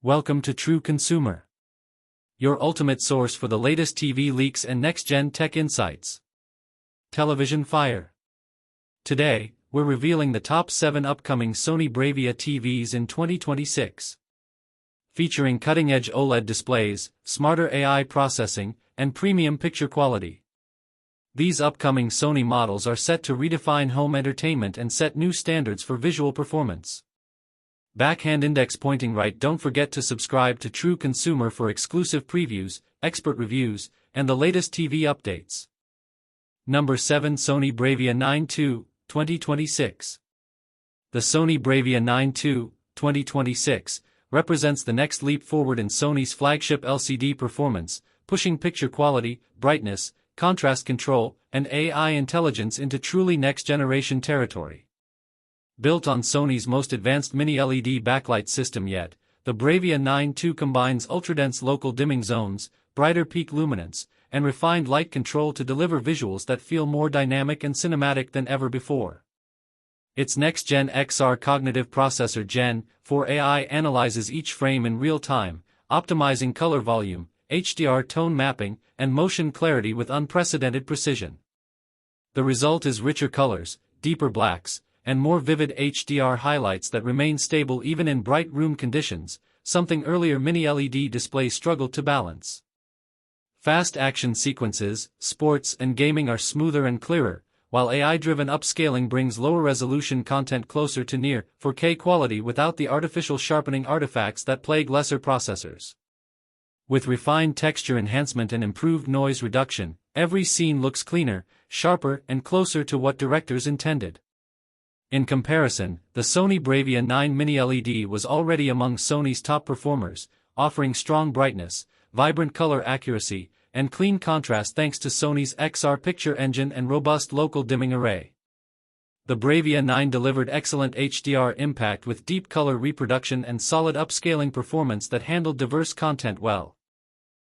Welcome to True Consumer, your ultimate source for the latest TV leaks and next-gen tech insights. Television Fire. Today, we're revealing the top 7 upcoming Sony BRAVIA TVs in 2026. Featuring cutting-edge OLED displays, smarter AI processing, and premium picture quality. These upcoming Sony models are set to redefine home entertainment and set new standards for visual performance. Backhand index pointing right. Don't forget to subscribe to True Consumer for exclusive previews, expert reviews, and the latest TV updates. Number 7. Sony BRAVIA 9 II, 2026. The Sony BRAVIA 9 II, 2026, represents the next leap forward in Sony's flagship LCD performance, pushing picture quality, brightness, contrast control, and AI intelligence into truly next-generation territory. Built on Sony's most advanced mini-LED backlight system yet, the BRAVIA 9 II combines ultradense local dimming zones, brighter peak luminance, and refined light control to deliver visuals that feel more dynamic and cinematic than ever before. Its next-gen XR cognitive processor Gen 4 AI analyzes each frame in real time, optimizing color volume, HDR tone mapping, and motion clarity with unprecedented precision. The result is richer colors, deeper blacks, and more vivid HDR highlights that remain stable even in bright room conditions, something earlier mini-LED displays struggled to balance. Fast action sequences, sports, and gaming are smoother and clearer, while AI-driven upscaling brings lower-resolution content closer to near 4K quality without the artificial sharpening artifacts that plague lesser processors. With refined texture enhancement and improved noise reduction, every scene looks cleaner, sharper, and closer to what directors intended. In comparison, the Sony BRAVIA 9 mini-LED was already among Sony's top performers, offering strong brightness, vibrant color accuracy, and clean contrast thanks to Sony's XR picture engine and robust local dimming array. The BRAVIA 9 delivered excellent HDR impact with deep color reproduction and solid upscaling performance that handled diverse content well.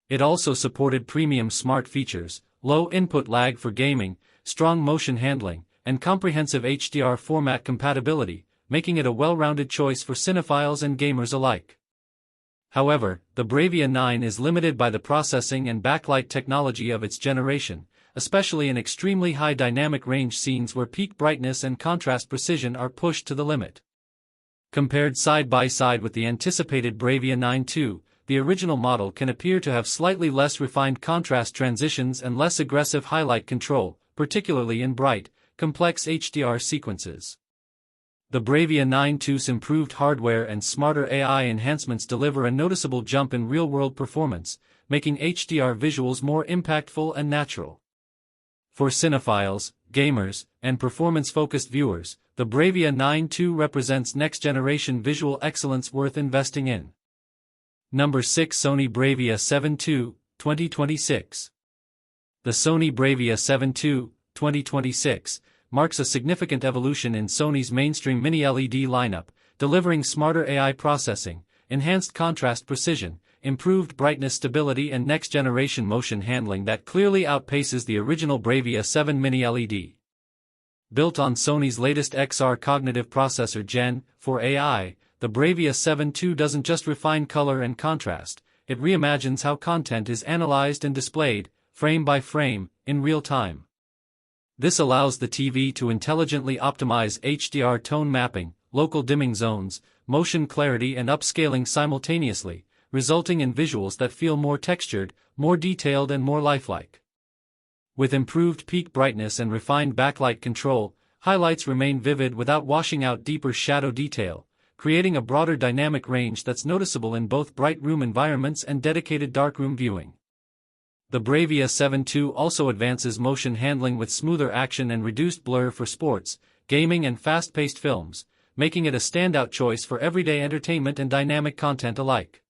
It also supported premium smart features, low input lag for gaming, strong motion handling, and comprehensive HDR format compatibility, making it a well-rounded choice for cinephiles and gamers alike. However, the BRAVIA 9 is limited by the processing and backlight technology of its generation, especially in extremely high dynamic range scenes where peak brightness and contrast precision are pushed to the limit. Compared side by side with the anticipated BRAVIA 9 II, the original model can appear to have slightly less refined contrast transitions and less aggressive highlight control, particularly in bright, complex HDR sequences. The BRAVIA 9 II's improved hardware and smarter AI enhancements deliver a noticeable jump in real-world performance, making HDR visuals more impactful and natural. For cinephiles, gamers, and performance-focused viewers, the BRAVIA 9 II represents next-generation visual excellence worth investing in. Number 6. Sony BRAVIA 7 II, 2026. The Sony BRAVIA 7 II, 2026, marks a significant evolution in Sony's mainstream mini-LED lineup, delivering smarter AI processing, enhanced contrast precision, improved brightness stability and next-generation motion handling that clearly outpaces the original BRAVIA 7 mini-LED. Built on Sony's latest XR cognitive processor Gen 4 AI, the BRAVIA 7 II doesn't just refine color and contrast, it reimagines how content is analyzed and displayed, frame by frame, in real time. This allows the TV to intelligently optimize HDR tone mapping, local dimming zones, motion clarity and upscaling simultaneously, resulting in visuals that feel more textured, more detailed and more lifelike. With improved peak brightness and refined backlight control, highlights remain vivid without washing out deeper shadow detail, creating a broader dynamic range that's noticeable in both bright room environments and dedicated darkroom viewing. The BRAVIA 7 II also advances motion handling with smoother action and reduced blur for sports, gaming and fast-paced films, making it a standout choice for everyday entertainment and dynamic content alike.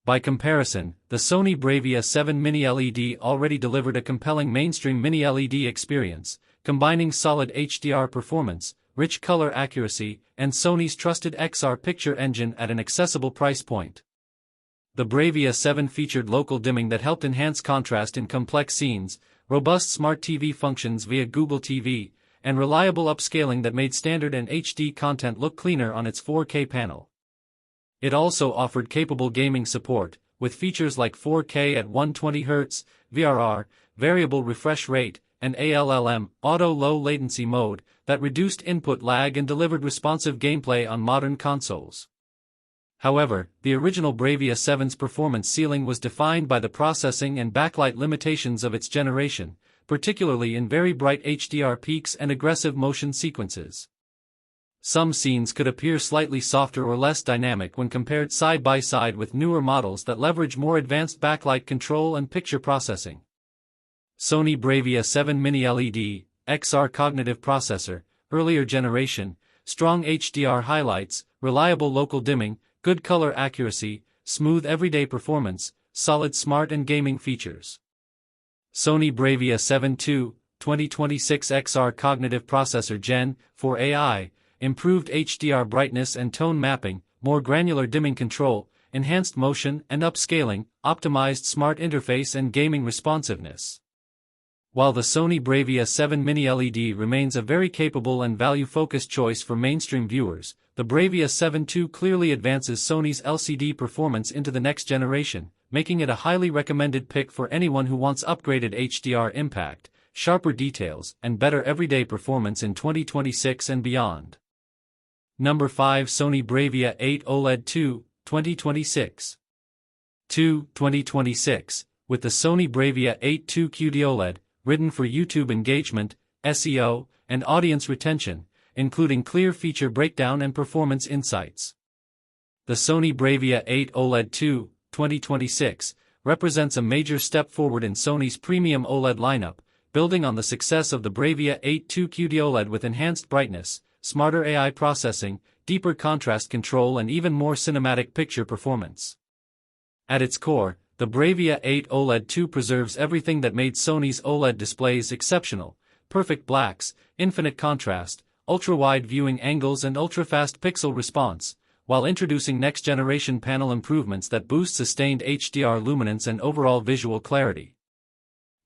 By comparison, the Sony BRAVIA 7 mini-LED already delivered a compelling mainstream mini-LED experience, combining solid HDR performance, rich color accuracy, and Sony's trusted XR picture engine at an accessible price point. The BRAVIA 7 featured local dimming that helped enhance contrast in complex scenes, robust smart TV functions via Google TV, and reliable upscaling that made standard and HD content look cleaner on its 4K panel. It also offered capable gaming support, with features like 4K at 120Hz, VRR, variable refresh rate, and ALLM, auto low latency mode, that reduced input lag and delivered responsive gameplay on modern consoles. However, the original BRAVIA 7's performance ceiling was defined by the processing and backlight limitations of its generation, particularly in very bright HDR peaks and aggressive motion sequences. Some scenes could appear slightly softer or less dynamic when compared side by side with newer models that leverage more advanced backlight control and picture processing. Sony BRAVIA 7 Mini LED, XR cognitive processor, earlier generation, strong HDR highlights, reliable local dimming, good color accuracy, smooth everyday performance, solid smart and gaming features. Sony BRAVIA 7 II, 2026 XR cognitive processor Gen 4 AI, improved HDR brightness and tone mapping, more granular dimming control, enhanced motion and upscaling, optimized smart interface and gaming responsiveness. While the Sony BRAVIA 7 Mini LED remains a very capable and value-focused choice for mainstream viewers, the BRAVIA 7 II clearly advances Sony's LCD performance into the next generation, making it a highly recommended pick for anyone who wants upgraded HDR impact, sharper details, and better everyday performance in 2026 and beyond. Number 5 Sony BRAVIA 8 OLED 2, 2026. 2026, with the Sony BRAVIA 8 II QD-OLED, written for YouTube engagement, SEO, and audience retention, including clear feature breakdown and performance insights. The Sony BRAVIA 8 OLED 2, 2026, represents a major step forward in Sony's premium OLED lineup, building on the success of the BRAVIA 8 II QD-OLED with enhanced brightness, smarter AI processing, deeper contrast control and even more cinematic picture performance. At its core, the BRAVIA 8 OLED 2 preserves everything that made Sony's OLED displays exceptional: perfect blacks, infinite contrast, ultra-wide viewing angles and ultra-fast pixel response, while introducing next-generation panel improvements that boost sustained HDR luminance and overall visual clarity.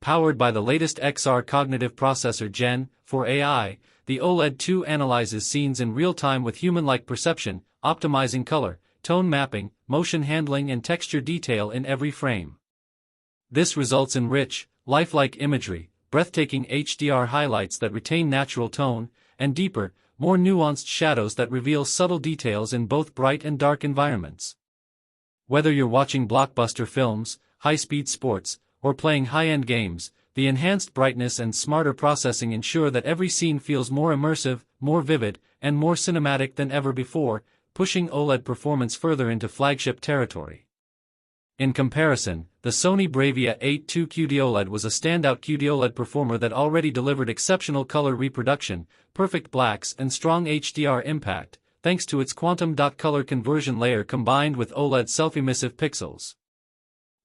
Powered by the latest XR cognitive processor Gen 4 AI, the OLED 2 analyzes scenes in real time with human-like perception, optimizing color, tone mapping, motion handling and texture detail in every frame. This results in rich, lifelike imagery, breathtaking HDR highlights that retain natural tone, and deeper, more nuanced shadows that reveal subtle details in both bright and dark environments. Whether you're watching blockbuster films, high-speed sports, or playing high-end games, the enhanced brightness and smarter processing ensure that every scene feels more immersive, more vivid, and more cinematic than ever before, pushing OLED performance further into flagship territory. In comparison, the Sony BRAVIA 8 II QD-OLED was a standout QD-OLED performer that already delivered exceptional color reproduction, perfect blacks and strong HDR impact, thanks to its quantum dot color conversion layer combined with OLED self-emissive pixels.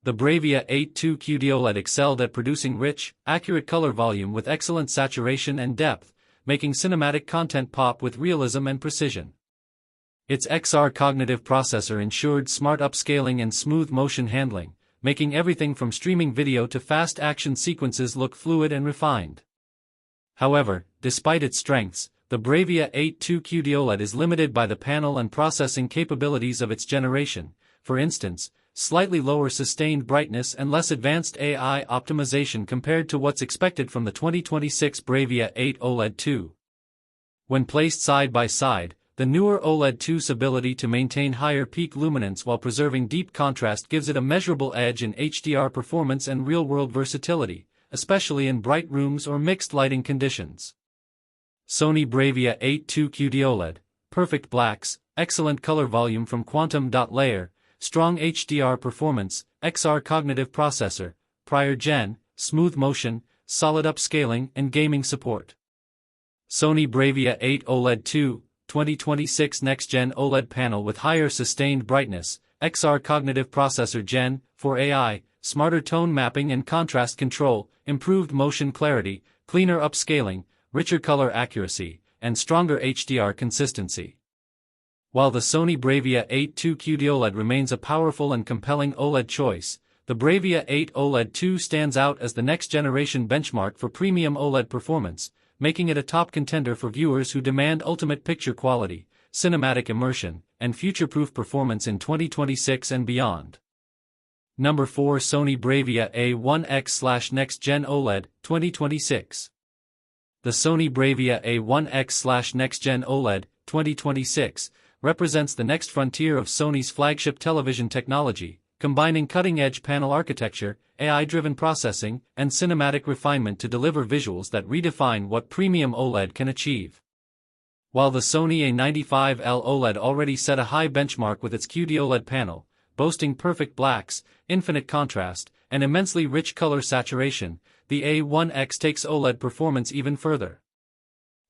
The BRAVIA 8 II QD-OLED excelled at producing rich, accurate color volume with excellent saturation and depth, making cinematic content pop with realism and precision. Its XR cognitive processor ensured smart upscaling and smooth motion handling, making everything from streaming video to fast action sequences look fluid and refined. However, despite its strengths, the BRAVIA 8 II QD-OLED is limited by the panel and processing capabilities of its generation, for instance, slightly lower sustained brightness and less advanced AI optimization compared to what's expected from the 2026 BRAVIA 8 OLED 2. When placed side by side, the newer OLED 2's ability to maintain higher peak luminance while preserving deep contrast gives it a measurable edge in HDR performance and real-world versatility, especially in bright rooms or mixed lighting conditions. Sony BRAVIA 8 II QD-OLED, perfect blacks, excellent color volume from quantum dot layer, strong HDR performance, XR cognitive processor, prior gen, smooth motion, solid upscaling and gaming support. Sony BRAVIA 8 OLED 2, 2026 next-gen OLED panel with higher sustained brightness, XR cognitive processor Gen 4 AI, smarter tone mapping and contrast control, improved motion clarity, cleaner upscaling, richer color accuracy, and stronger HDR consistency. While the Sony BRAVIA 8 II QD-OLED remains a powerful and compelling OLED choice, the BRAVIA 8 OLED 2 stands out as the next-generation benchmark for premium OLED performance, making it a top contender for viewers who demand ultimate picture quality, cinematic immersion, and future-proof performance in 2026 and beyond. Number 4. Sony BRAVIA A1X/Next Gen OLED, 2026. The Sony BRAVIA A1X/Next Gen OLED, 2026, represents the next frontier of Sony's flagship television technology, combining cutting-edge panel architecture, AI-driven processing, and cinematic refinement to deliver visuals that redefine what premium OLED can achieve. While the Sony A95L OLED already set a high benchmark with its QD-OLED panel, boasting perfect blacks, infinite contrast, and immensely rich color saturation, the A1X takes OLED performance even further.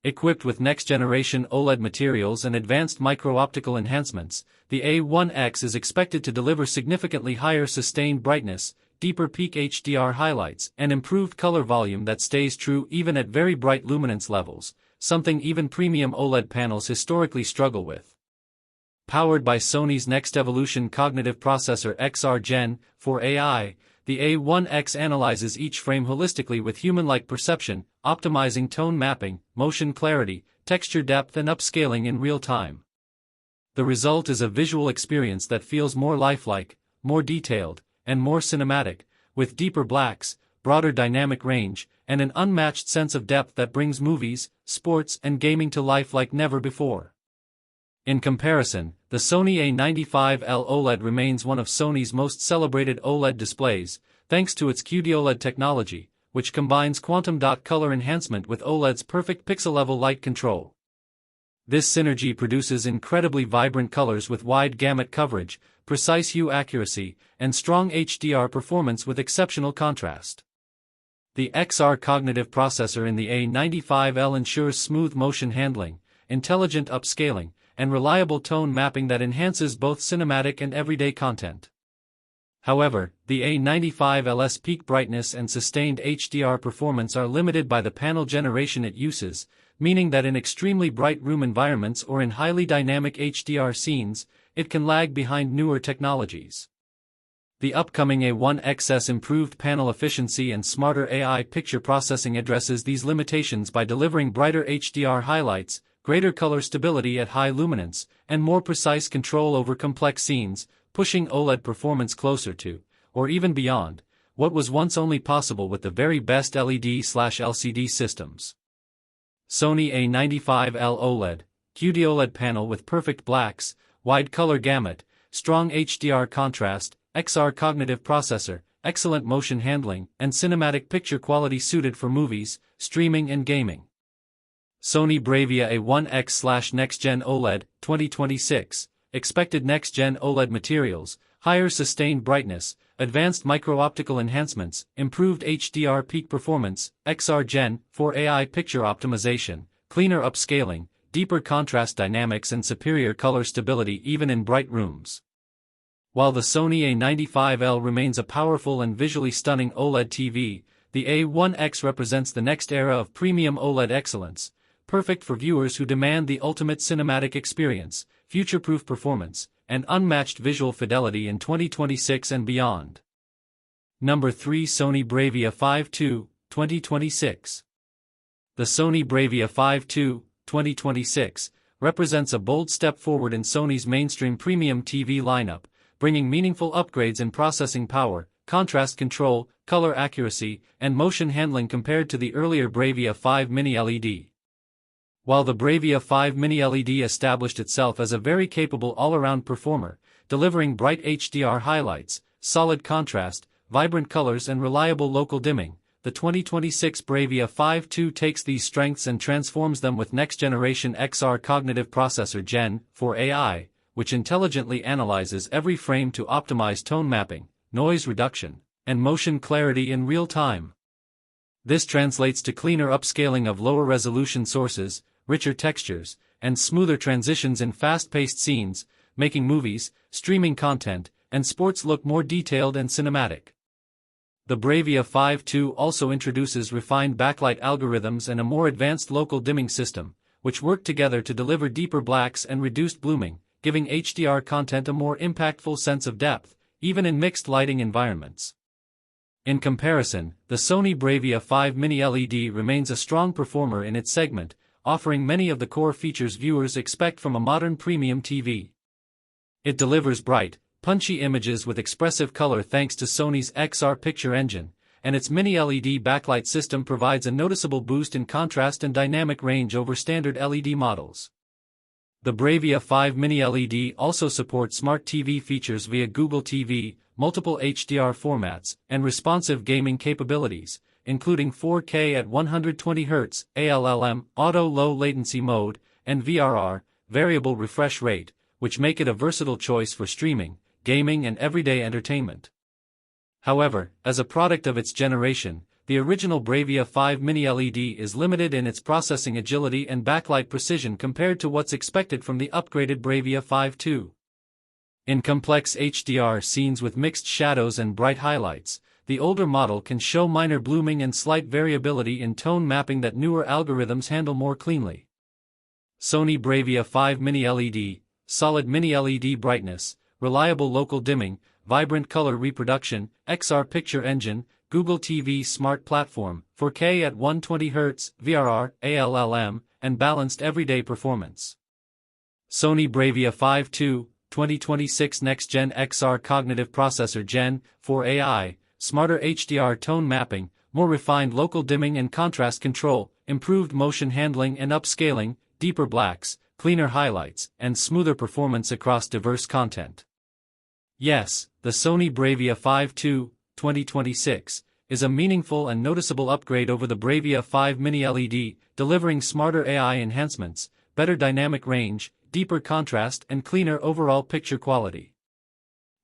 Equipped with next-generation OLED materials and advanced micro-optical enhancements, the A1X is expected to deliver significantly higher sustained brightness, deeper peak HDR highlights, and improved color volume that stays true even at very bright luminance levels, something even premium OLED panels historically struggle with. Powered by Sony's next-evolution cognitive processor XR Gen 4 AI, the A1X analyzes each frame holistically with human-like perception, optimizing tone mapping, motion clarity, texture depth and upscaling in real time. The result is a visual experience that feels more lifelike, more detailed, and more cinematic, with deeper blacks, broader dynamic range, and an unmatched sense of depth that brings movies, sports, and gaming to life like never before. In comparison, the Sony A95L OLED remains one of Sony's most celebrated OLED displays, thanks to its QD-OLED technology, which combines quantum dot color enhancement with OLED's perfect pixel-level light control. This synergy produces incredibly vibrant colors with wide gamut coverage, precise hue accuracy, and strong HDR performance with exceptional contrast. The XR cognitive processor in the A95L ensures smooth motion handling, intelligent upscaling, and reliable tone mapping that enhances both cinematic and everyday content. However, the A95L's peak brightness and sustained HDR performance are limited by the panel generation it uses, meaning that in extremely bright room environments or in highly dynamic HDR scenes, it can lag behind newer technologies. The upcoming A1X's improved panel efficiency and smarter AI picture processing addresses these limitations by delivering brighter HDR highlights, greater color stability at high luminance, and more precise control over complex scenes, pushing OLED performance closer to, or even beyond, what was once only possible with the very best LED/LCD systems. Sony A95L OLED, QD-OLED panel with perfect blacks, wide color gamut, strong HDR contrast, XR cognitive processor, excellent motion handling, and cinematic picture quality suited for movies, streaming and gaming. Sony BRAVIA A1X/Next Gen OLED, 2026, expected Next Gen OLED materials, higher sustained brightness, advanced micro-optical enhancements, improved HDR peak performance, XR Gen 4 AI picture optimization, cleaner upscaling, deeper contrast dynamics and superior color stability even in bright rooms. While the Sony A95L remains a powerful and visually stunning OLED TV, the A1X represents the next era of premium OLED excellence, perfect for viewers who demand the ultimate cinematic experience, future-proof performance, and unmatched visual fidelity in 2026 and beyond. Number 3. Sony BRAVIA 5.2, 2026. The Sony BRAVIA 5.2, 2026, represents a bold step forward in Sony's mainstream premium TV lineup, bringing meaningful upgrades in processing power, contrast control, color accuracy, and motion handling compared to the earlier BRAVIA 5 Mini LED. While the BRAVIA 5 Mini LED established itself as a very capable all-around performer, delivering bright HDR highlights, solid contrast, vibrant colors and reliable local dimming, the 2026 BRAVIA 5.2 takes these strengths and transforms them with next-generation XR cognitive processor Gen 4 AI, which intelligently analyzes every frame to optimize tone mapping, noise reduction, and motion clarity in real time. This translates to cleaner upscaling of lower-resolution sources, richer textures, and smoother transitions in fast-paced scenes, making movies, streaming content, and sports look more detailed and cinematic. The BRAVIA 5.2 also introduces refined backlight algorithms and a more advanced local dimming system, which work together to deliver deeper blacks and reduced blooming, giving HDR content a more impactful sense of depth, even in mixed lighting environments. In comparison, the Sony BRAVIA 5 Mini LED remains a strong performer in its segment, offering many of the core features viewers expect from a modern premium TV. It delivers bright, punchy images with expressive color thanks to Sony's XR picture engine, and its mini-LED backlight system provides a noticeable boost in contrast and dynamic range over standard LED models. The BRAVIA 5 Mini-LED also supports smart TV features via Google TV, multiple HDR formats, and responsive gaming capabilities, including 4K at 120Hz, ALLM, Auto Low Latency Mode, and VRR, Variable Refresh Rate, which make it a versatile choice for streaming, gaming and everyday entertainment. However, as a product of its generation, the original BRAVIA 5 Mini-LED is limited in its processing agility and backlight precision compared to what's expected from the upgraded BRAVIA 5 II. In complex HDR scenes with mixed shadows and bright highlights, the older model can show minor blooming and slight variability in tone mapping that newer algorithms handle more cleanly. Sony BRAVIA 5 Mini-LED, solid mini-LED brightness, reliable local dimming, vibrant color reproduction, XR picture engine, Google TV Smart Platform, 4K at 120Hz, VRR, ALLM, and balanced everyday performance. Sony BRAVIA 5 II, 2026 Next-Gen XR Cognitive Processor Gen 4 AI, smarter HDR tone mapping, more refined local dimming and contrast control, improved motion handling and upscaling, deeper blacks, cleaner highlights, and smoother performance across diverse content. Yes, the Sony BRAVIA 5 II, 2026, is a meaningful and noticeable upgrade over the BRAVIA 5 Mini-LED, delivering smarter AI enhancements, better dynamic range, deeper contrast and cleaner overall picture quality.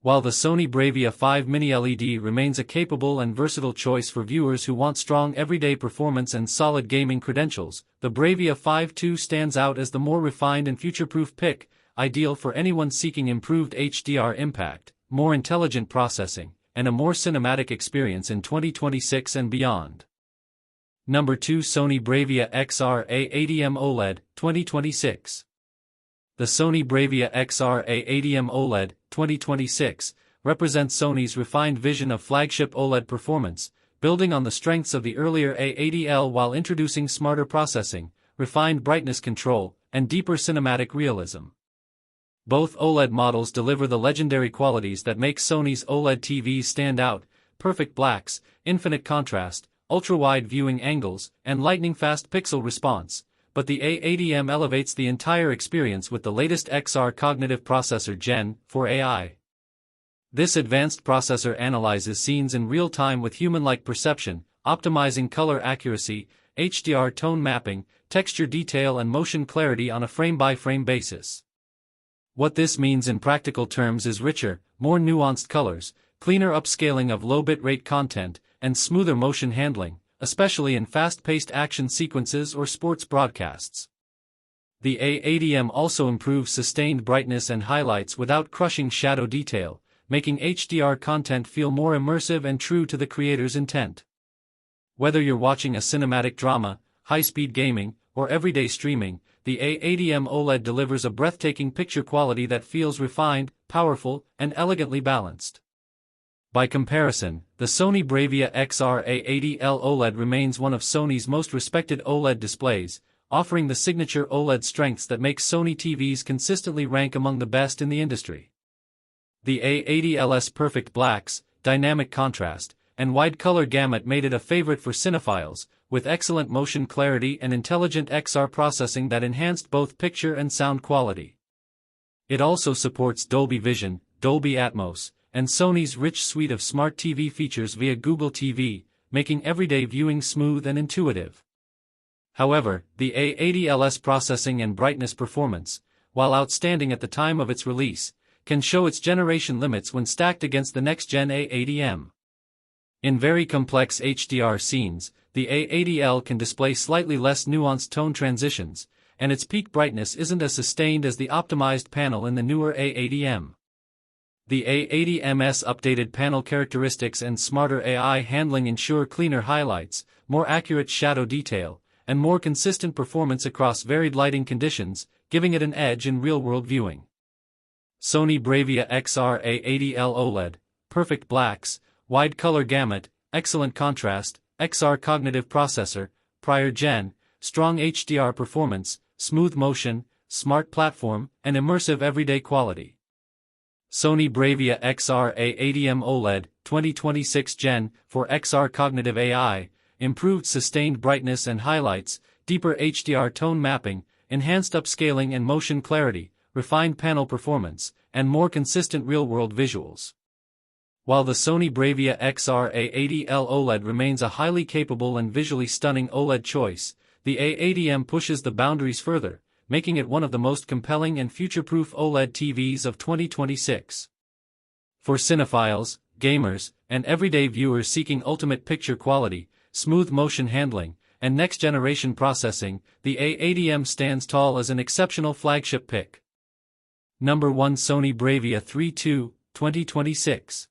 While the Sony BRAVIA 5 Mini-LED remains a capable and versatile choice for viewers who want strong everyday performance and solid gaming credentials, the BRAVIA 5 II stands out as the more refined and future-proof pick, ideal for anyone seeking improved HDR impact, more intelligent processing, and a more cinematic experience in 2026 and beyond. Number 2 Sony BRAVIA XR-A80M OLED, 2026. The Sony BRAVIA XR-A80M OLED, 2026, represents Sony's refined vision of flagship OLED performance, building on the strengths of the earlier A80L while introducing smarter processing, refined brightness control, and deeper cinematic realism. Both OLED models deliver the legendary qualities that make Sony's OLED TVs stand out: perfect blacks, infinite contrast, ultra-wide viewing angles, and lightning-fast pixel response, but the A80M elevates the entire experience with the latest XR cognitive processor Gen 4 AI. This advanced processor analyzes scenes in real time with human-like perception, optimizing color accuracy, HDR tone mapping, texture detail and motion clarity on a frame-by-frame basis. What this means in practical terms is richer, more nuanced colors, cleaner upscaling of low bitrate content, and smoother motion handling, especially in fast-paced action sequences or sports broadcasts. The A80M also improves sustained brightness and highlights without crushing shadow detail, making HDR content feel more immersive and true to the creator's intent. Whether you're watching a cinematic drama, high-speed gaming, or everyday streaming, the A80M OLED delivers a breathtaking picture quality that feels refined, powerful, and elegantly balanced. By comparison, the Sony BRAVIA XR-A80L OLED remains one of Sony's most respected OLED displays, offering the signature OLED strengths that make Sony TVs consistently rank among the best in the industry. The A80L's perfect blacks, dynamic contrast, and wide color gamut made it a favorite for cinephiles, with excellent motion clarity and intelligent XR processing that enhanced both picture and sound quality. It also supports Dolby Vision, Dolby Atmos, and Sony's rich suite of smart TV features via Google TV, making everyday viewing smooth and intuitive. However, the A80L's processing and brightness performance, while outstanding at the time of its release, can show its generation limits when stacked against the next-gen A80M. In very complex HDR scenes, the A80L can display slightly less nuanced tone transitions, and its peak brightness isn't as sustained as the optimized panel in the newer A80M. The A80M's updated panel characteristics and smarter AI handling ensure cleaner highlights, more accurate shadow detail, and more consistent performance across varied lighting conditions, giving it an edge in real-world viewing. Sony BRAVIA XR-A80L OLED, perfect blacks, wide color gamut, excellent contrast, XR cognitive processor, prior gen, strong HDR performance, smooth motion, smart platform, and immersive everyday quality. Sony BRAVIA XR-A80M OLED, 2026 Gen, for XR Cognitive AI, improved sustained brightness and highlights, deeper HDR tone mapping, enhanced upscaling and motion clarity, refined panel performance, and more consistent real-world visuals. While the Sony BRAVIA XR-A80L OLED remains a highly capable and visually stunning OLED choice, the A80M pushes the boundaries further, making it one of the most compelling and future-proof OLED TVs of 2026. For cinephiles, gamers, and everyday viewers seeking ultimate picture quality, smooth motion handling, and next-generation processing, the A80M stands tall as an exceptional flagship pick. Number 1 Sony BRAVIA 3.2, 2026.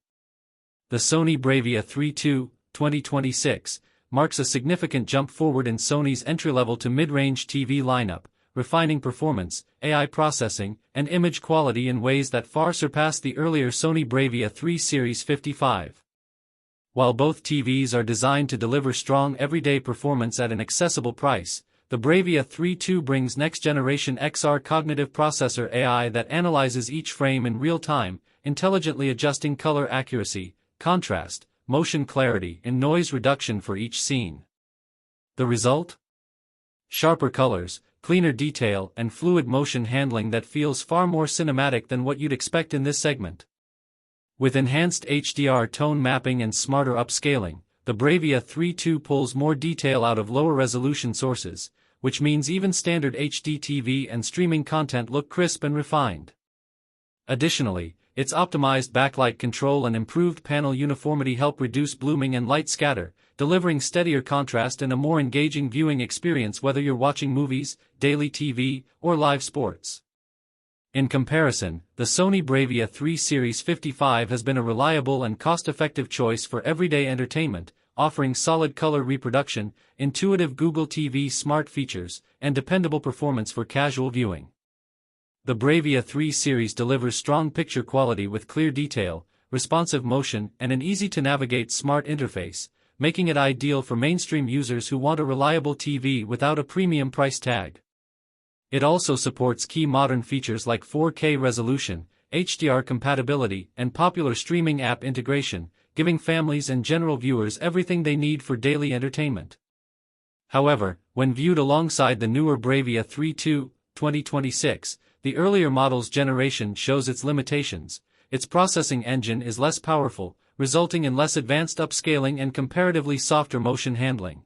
The Sony BRAVIA 3.2, 2026, marks a significant jump forward in Sony's entry-level to mid-range TV lineup, refining performance, AI processing, and image quality in ways that far surpass the earlier Sony BRAVIA 3 Series 55. While both TVs are designed to deliver strong everyday performance at an accessible price, the BRAVIA 3.2 brings next-generation XR cognitive processor AI that analyzes each frame in real time, intelligently adjusting color accuracy, contrast, motion clarity, and noise reduction for each scene. The result? Sharper colors, cleaner detail, and fluid motion handling that feels far more cinematic than what you'd expect in this segment. With enhanced HDR tone mapping and smarter upscaling, the BRAVIA 3.2 pulls more detail out of lower-resolution sources, which means even standard HD TV and streaming content look crisp and refined. Additionally, its optimized backlight control and improved panel uniformity help reduce blooming and light scatter, delivering steadier contrast and a more engaging viewing experience whether you're watching movies, daily TV, or live sports. In comparison, the Sony BRAVIA 3 Series 55 has been a reliable and cost-effective choice for everyday entertainment, offering solid color reproduction, intuitive Google TV smart features, and dependable performance for casual viewing. The BRAVIA 3 Series delivers strong picture quality with clear detail, responsive motion, and an easy-to-navigate smart interface, making it ideal for mainstream users who want a reliable TV without a premium price tag. It also supports key modern features like 4K resolution, HDR compatibility, and popular streaming app integration, giving families and general viewers everything they need for daily entertainment. However, when viewed alongside the newer BRAVIA 3.2, 2026, the earlier model's generation shows its limitations. Its processing engine is less powerful, resulting in less advanced upscaling and comparatively softer motion handling.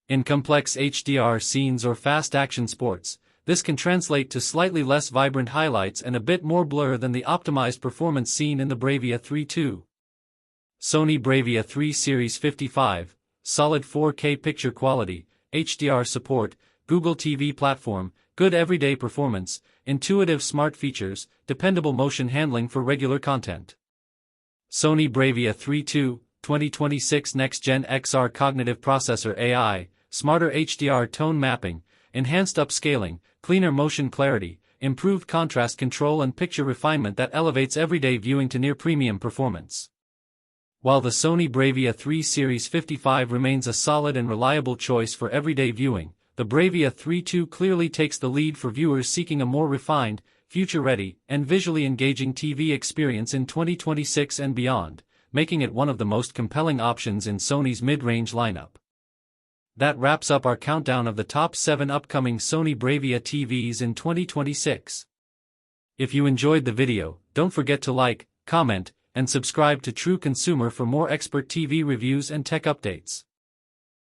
In complex HDR scenes or fast-action sports, this can translate to slightly less vibrant highlights and a bit more blur than the optimized performance seen in the BRAVIA 3.2. Sony BRAVIA 3 Series 55, solid 4K picture quality, HDR support, Google TV platform, good everyday performance, intuitive smart features, dependable motion handling for regular content. Sony BRAVIA 3.2, 2026 Next-Gen XR Cognitive Processor AI, smarter HDR tone mapping, enhanced upscaling, cleaner motion clarity, improved contrast control and picture refinement that elevates everyday viewing to near-premium performance. While the Sony BRAVIA 3 Series 55 remains a solid and reliable choice for everyday viewing, the BRAVIA 3.2 clearly takes the lead for viewers seeking a more refined, future-ready, and visually engaging TV experience in 2026 and beyond, making it one of the most compelling options in Sony's mid-range lineup. That wraps up our countdown of the top 7 upcoming Sony BRAVIA TVs in 2026. If you enjoyed the video, don't forget to like, comment, and subscribe to True Consumer for more expert TV reviews and tech updates.